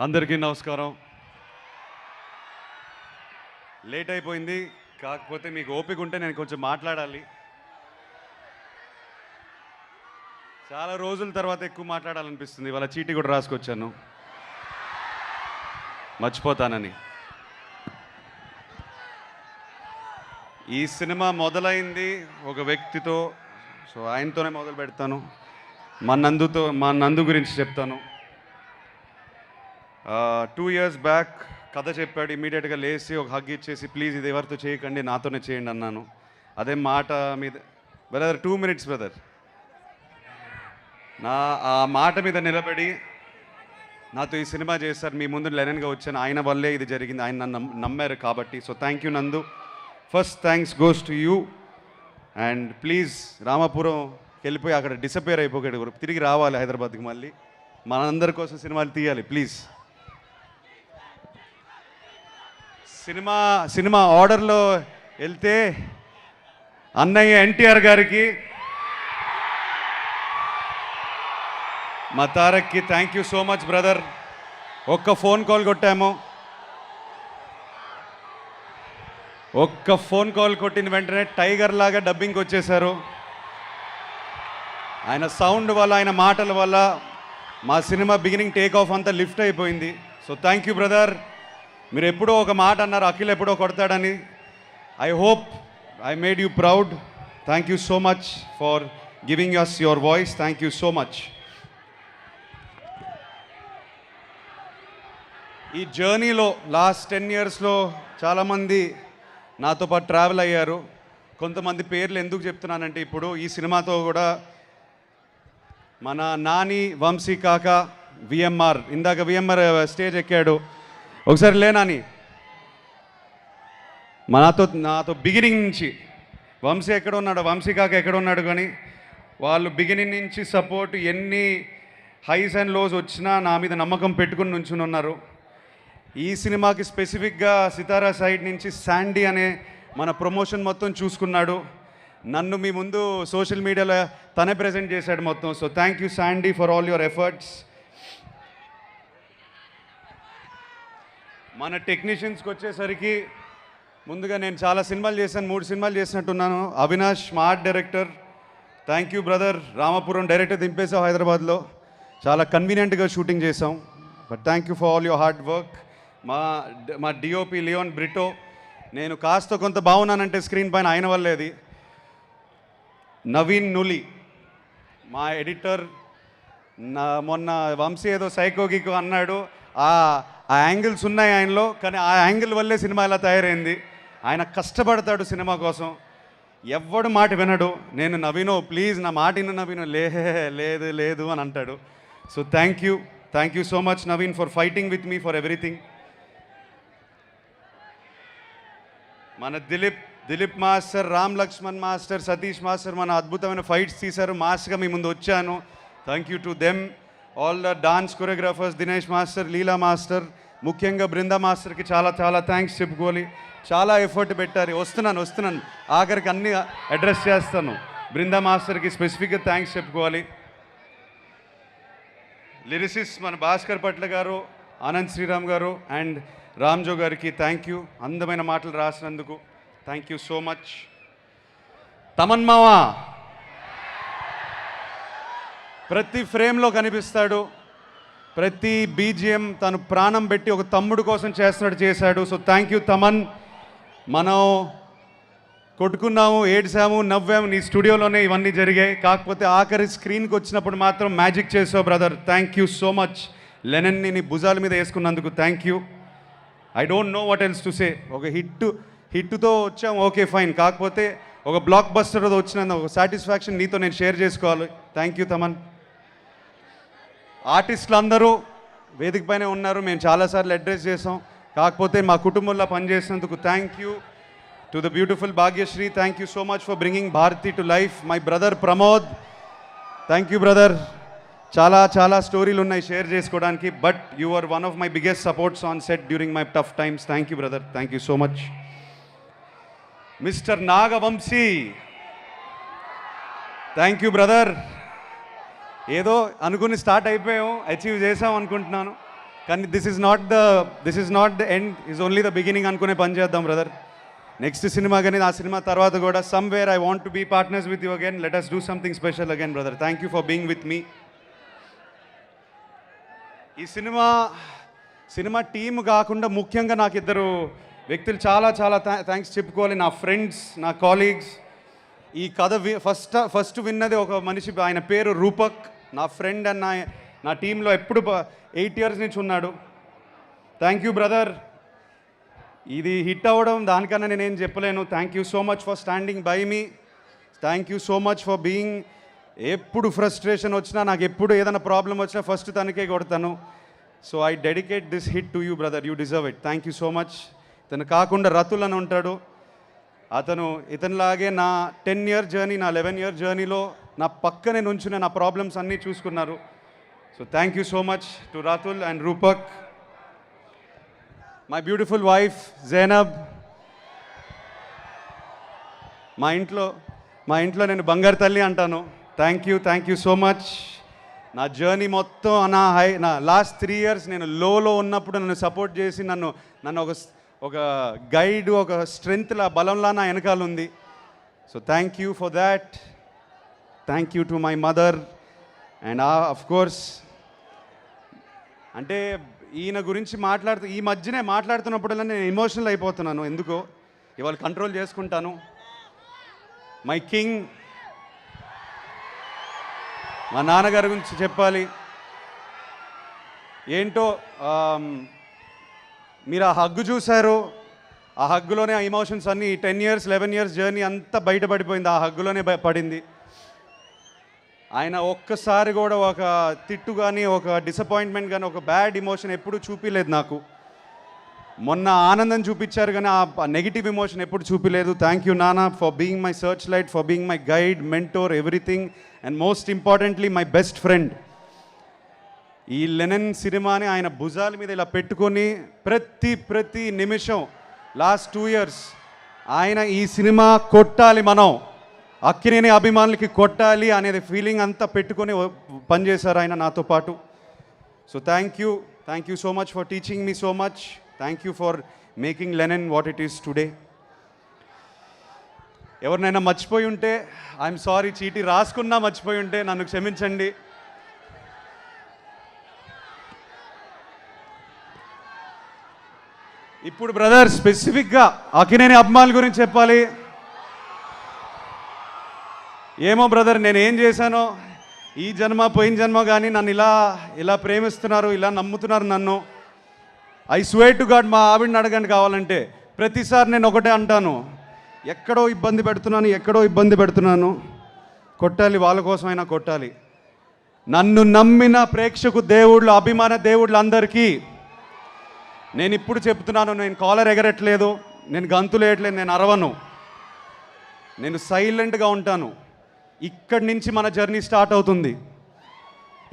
అందరికీ నమస్కారం. లేట్ అయిపోయింది, కాకపోతే మీకు ఓపిక ఉంటే నేను కొంచెం మాట్లాడాలి. చాలా రోజుల తర్వాత ఎక్కువ మాట్లాడాలనిపిస్తుంది. ఇవాళ చీటీ కూడా రాసుకొచ్చాను, మర్చిపోతానని. ఈ సినిమా మొదలైంది ఒక వ్యక్తితో, సో ఆయనతోనే మొదలు పెడతాను. మా నందు గురించి చెప్తాను. 2 years బ్యాక్ కథ చెప్పాడు. ఇమీడియట్గా లేచి ఒక హగ్ ఇచ్చేసి, ప్లీజ్ ఇది ఎవరితో చేయకండి, నాతోనే చేయండి అన్నాను. అదే మాట మీద బ్రదర్ 2 minutes బ్రదర్, ఆ మాట మీద నిలబడి నాతో ఈ సినిమా చేశారు. మీ ముందు లెనన్గా వచ్చాను, ఆయన వల్లే ఇది జరిగింది. ఆయన నన్ను నమ్మారు కాబట్టి. సో థ్యాంక్ యూ నందు. First thanks goes to you. And please Ramapuram వెళ్ళిపోయి అక్కడ డిసపేర్ అయిపోయాడు, తిరిగి రావాలి హైదరాబాద్కి. మళ్ళీ మనందరి కోసం సినిమాలు తీయాలి ప్లీజ్. సినిమా ఆర్డర్లో వెళ్తే అన్నయ్య ఎన్టీఆర్ గారికి, మా తారక్కి thank you so much brother. ఒక్క ఫోన్ కాల్ కొట్టాము, ఒక్క ఫోన్ కాల్ కొట్టిన వెంటనే టైగర్ లాగా డబ్బింగ్కి వచ్చేశారు. ఆయన సౌండ్ వల్ల, ఆయన మాటల వల్ల మా సినిమా బిగినింగ్ టేక్ ఆఫ్ అంతా లిఫ్ట్ అయిపోయింది. So thank you brother. మీరు ఎప్పుడో ఒక మాట అన్నారు, అఖిల్ ఎప్పుడో కొడతాడని. I hope I made you proud. Thank you so much for giving us your voice. Thank you so much. ఈ జర్నీలో లాస్ట్ 10 yearsలో చాలామంది నాతో పాటు ట్రావెల్ అయ్యారు. కొంతమంది పేర్లు ఎందుకు చెప్తున్నానంటే, ఇప్పుడు ఈ సినిమాతో కూడా మన నాని, వంశీ కాక, విఎంఆర్, ఇందాక విఎంఆర్ స్టేజ్ ఎక్కాడు. ఒకసారి లేనాని, నాతో బిగినింగ్ నుంచి వంశీ ఎక్కడ ఉన్నాడు, వంశీ కాక ఎక్కడ ఉన్నాడు, కానీ వాళ్ళు బిగినింగ్ నుంచి సపోర్ట్, ఎన్ని హైస్ అండ్ లోస్ వచ్చినా నా మీద నమ్మకం పెట్టుకుని నుంచుని ఉన్నారు. ఈ సినిమాకి స్పెసిఫిక్గా సితారా సైడ్ నుంచి శాండీ అనే మన ప్రమోషన్ మొత్తం చూసుకున్నాడు. నన్ను మీ ముందు సోషల్ మీడియాలో తనే ప్రజెంట్ చేశాడు మొత్తం. So thank you Sandy for all your efforts. మన టెక్నీషియన్స్కి వచ్చేసరికి, ముందుగా నేను చాలా సినిమాలు చేశాను, 3 సినిమాలు చేసినట్టున్నాను. అవినాష్ మా art director, thank you brother. Ramapuram director దింపేసాం హైదరాబాద్లో, చాలా కన్వీనియంట్గా షూటింగ్ చేసాం. But thank you for all your hard work. మా డిఓపి లియోన్ బ్రిటో, నేను కాస్త కొంత బాగున్నానంటే స్క్రీన్ పైన ఆయన వల్లేది. నవీన్ నులి మా ఎడిటర్. మొన్న వంశీ ఏదో సైకోగికు అన్నాడు, ఆ యాంగిల్స్ ఉన్నాయి ఆయనలో, కానీ ఆ యాంగిల్ వల్లే సినిమా ఇలా తయారైంది. ఆయన కష్టపడతాడు సినిమా కోసం, ఎవ్వడు మాట వినడు. నేను నవీనో ప్లీజ్ నా మాట విన్న నవీనో, లేదు లేదు అని అంటాడు. So thank you so much Naveen for fighting with me for everything. మన Dilip master, Ram Laxman master, Satish master మన అద్భుతమైన ఫైట్స్ తీశారు. మాస్గా మీ ముందు వచ్చాను. Thank you to them. All the dance choreographers, Dinesh master, Leela master, ముఖ్యంగా బృందా మాస్టర్కి చాలా చాలా థ్యాంక్స్ చెప్పుకోవాలి. చాలా ఎఫర్ట్ పెట్టారు. వస్తున్నాను ఆఖరికి అన్ని అడ్రస్ చేస్తాను. బృందా మాస్టర్కి స్పెసిఫిక్గా థ్యాంక్స్ చెప్పుకోవాలి. లిరిసిస్ట్ మన భాస్కర్ పట్ల గారు, ఆనంద్ శ్రీరామ్ గారు అండ్ రామ్జో గారికి థ్యాంక్ యూ. అందమైన మాటలు రాసినందుకు thank you so much. Thaman మావా ప్రతి ఫ్రేమ్లో కనిపిస్తాడు, ప్రతి బీజిఎం తను ప్రాణం పెట్టి ఒక తమ్ముడు కోసం చేశాడు. So thank you Thaman. మనం కొట్టుకున్నాము, ఏడ్చాము, నవ్వాము, నీ స్టూడియోలోనే ఇవన్నీ జరిగాయి. కాకపోతే ఆఖరి స్క్రీన్కి వచ్చినప్పుడు మాత్రం మ్యాజిక్ చేసావు brother. Thank you so much. లెనన్ని నీ భుజాల మీద వేసుకున్నందుకు thank you. I don't know what else to say. ఒక హిట్తో వచ్చాము, ఓకే ఫైన్. కాకపోతే ఒక బ్లాక్ బస్టర్తో వచ్చినందుకు ఒక సాటిస్ఫాక్షన్ నీతో నేను షేర్ చేసుకోవాలి. Thank you Thaman. ఆర్టిస్టులు అందరూ వేదిక పైనే ఉన్నారు, మేము చాలాసార్లు అడ్రస్ చేసాం. కాకపోతే మా కుటుంబంలో పనిచేసినందుకు thank you to the beautiful Bhagyashri. Thank you so much for bringing Bharathi to life. My brother Pramod, thank you brother. చాలా చాలా స్టోరీలు ఉన్నాయి షేర్ చేసుకోవడానికి, but you are one of my biggest supports on set during my tough times. Thank you brother, thank you so much. Mister Nagavamsi, thank you brother. ఏదో అనుకుని start అయిపోయాము, achieve చేసాం అనుకుంటున్నాను. కానీ this is not the end, is only the beginning అనుకునే పని చేద్దాం brother. Next cinema కానీ ఆ సినిమా తర్వాత కూడా somewhere I want to be partners with you again. Let us do something special again brother. Thank you for being with me. ఈ cinema team కాకుండా ముఖ్యంగా నాకు ఇద్దరు వ్యక్తులు చాలా చాలా థ్యాంక్స్ చెప్పుకోవాలి. నా ఫ్రెండ్స్, నా కాలీగ్స్. ఈ కథ ఫస్ట్ విన్నది ఒక మనిషి, ఆయన పేరు రూపక్. నా ఫ్రెండ్ అండ్ నా టీంలో ఎప్పుడు 8 years నుంచి ఉన్నాడు. Thank you brother. ఇది హిట్ అవ్వడం దానికన్నా నేనేం చెప్పలేను. Thank you so much for standing by me. Thank you so much for being. ఎప్పుడు ఫ్రస్ట్రేషన్ వచ్చినా, నాకు ఎప్పుడు ఏదైనా ప్రాబ్లం వచ్చినా ఫస్ట్ తనకే కొడతాను. So I dedicate this hit to you brother. You deserve it. Thank you so much. తను కాకుండా రతుల్ అని ఉంటాడు. ఇతనిలాగే నా 10 year జర్నీ, నా 11 year జర్నీలో నా పక్కనే నుంచుని నా ప్రాబ్లమ్స్ అన్నీ చూసుకున్నారు. So thank you so much to Ratul and Rupak. My beautiful wife Zainab. మా ఇంట్లో నేను బంగారు తల్లి అంటాను. Thank you so much. నా జర్నీ మొత్తం నా లాస్ట్ 3 years నేను లోలో ఉన్నప్పుడు నన్ను సపోర్ట్ చేసి నన్ను ఒక గైడ్, ఒక స్ట్రెంగ్త్లా, బలంలా నా వెనకాల ఉంది. So thank you for that. Thank you to my mother. And of course అంటే ఈయన గురించి ఈ మధ్యనే మాట్లాడుతున్నప్పుడల్లా నేను ఎమోషనల్ అయిపోతున్నాను. ఎందుకో ఇవాళ కంట్రోల్ చేసుకుంటాను. మై కింగ్, మా నాన్నగారి గురించి చెప్పాలి. ఏంటో మీరు ఆ హగ్గు చూశారు. ఆ హగ్గులోనే ఆ ఎమోషన్స్ అన్నీ 10 years 11 years జర్నీ అంతా బయటపడిపోయింది. ఆ హగ్గులోనే పడింది. ఆయన ఒక్కసారి కూడా ఒక తిట్టు కానీ, ఒక డిసప్పాయింట్మెంట్ కానీ, ఒక బ్యాడ్ ఎమోషన్ ఎప్పుడు చూపించలేదు నాకు. మొన్న ఆనందం చూపించారు కానీ ఆ నెగిటివ్ ఎమోషన్ ఎప్పుడు చూపించలేదు. థ్యాంక్ యూ నాన్న for being my search light, for being my guide, mentor, everything. And most importantly my best friend. ఈ లెనన్ సినిమాని ఆయన భుజాల మీద ఇలా పెట్టుకొని ప్రతి నిమిషం లాస్ట్ 2 years ఆయన ఈ సినిమా కొట్టాలి, మనం అక్కినేని అభిమానులకి కొట్టాలి అనేది ఫీలింగ్ అంతా పెట్టుకొని పనిచేశారు ఆయన నాతో పాటు. So thank you so much for teaching me so much. Thank you for making Lennon what it is today. ఎవరినైనా మర్చిపోయి ఉంటే ఐఎమ్ సారీ. చీటీ రాసుకున్నా మర్చిపోయి ఉంటే నన్ను క్షమించండి. ఇప్పుడు బ్రదర్ స్పెసిఫిక్గా అక్కినేని అభిమానుల గురించి చెప్పాలి. ఏమో బ్రదర్, నేను ఏం చేశానో ఈ జన్మ పోయిన జన్మ కానీ నన్ను ఇలా ప్రేమిస్తున్నారు, ఇలా నమ్ముతున్నారు నన్ను. ఐ స్వేర్ టు గాడ్, మా ఆవిడని అడగండి కావాలంటే. ప్రతిసారి నేను ఒకటే అంటాను, ఎక్కడో ఇబ్బంది పెడుతున్నాను, కొట్టాలి, వాళ్ళ కోసమైనా కొట్టాలి. నన్ను నమ్మిన ప్రేక్షకు దేవుళ్ళు, అభిమాన దేవుళ్ళు అందరికీ నేను ఇప్పుడు చెప్తున్నాను, నేను కాలర్ ఎగరట్లేదు, నేను గంతులు వేయట్లేదు, నేను అరవను, నేను సైలెంట్గా ఉంటాను. ఇక్కడి నుంచి మన జర్నీ స్టార్ట్ అవుతుంది.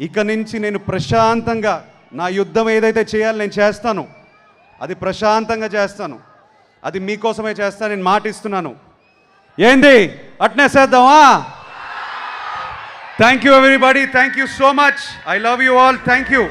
ఇక నుంచి నేను ప్రశాంతంగా నా యుద్ధం ఏదైతే చేయాలో నేను చేస్తాను. అది ప్రశాంతంగా చేస్తాను. అది మీకోసమే చేస్తాను, నేను మాట ఇస్తున్నాను. ఏంది అట్నే చేద్దామా? Thank you everybody. Thank you so much. I love you all. Thank you.